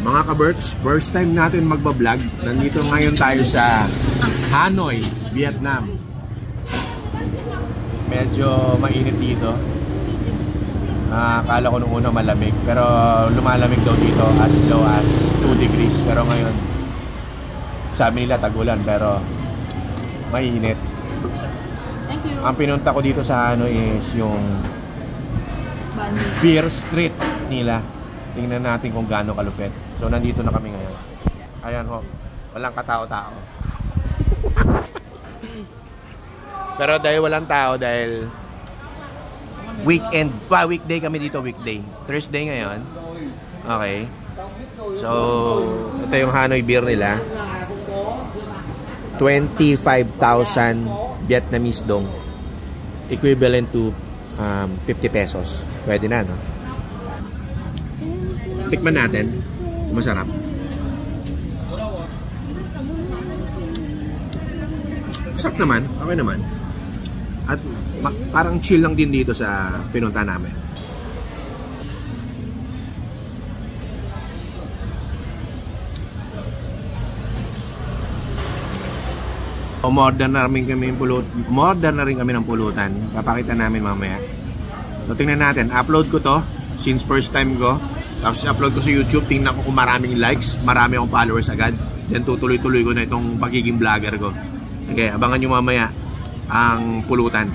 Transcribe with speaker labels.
Speaker 1: Mga ka-Berks, first time natin magbablog. Nandito ngayon tayo sa Hanoi, Vietnam. Medyo mainit dito. Akala ko nung una malamig, pero lumalamig daw dito as low as 2 degrees. Pero ngayon, sabi nila tagulan, pero mainit.
Speaker 2: Thank you.
Speaker 1: Ang pinunta ko dito sa Hanoi is yung Beer Street nila. Tingnan natin kung gaano kalupit. So nandito na kami ngayon. Ayan ho, walang katao-tao. Pero dahil walang tao, dahil weekend, weekday kami dito, weekday. Thursday ngayon. Okay. So, ito yung Hanoi beer nila. 25,000 Vietnamese dong. Equivalent to 50 pesos. Pwede na, no? Tikman natin. Masarap. Masarap naman. Okay naman. At parang chill lang din dito sa pinunta namin. Umorder na rin kami ng pulutan. Papakita namin mamaya. So tingnan natin. Upload ko to since first time ko. Tapos upload ko sa YouTube. Tingnan ko kung maraming likes. Marami akong followers agad. Then tutuloy-tuloy ko na itong pagiging vlogger ko. Okay, abangan nyo mamaya ang pulutan.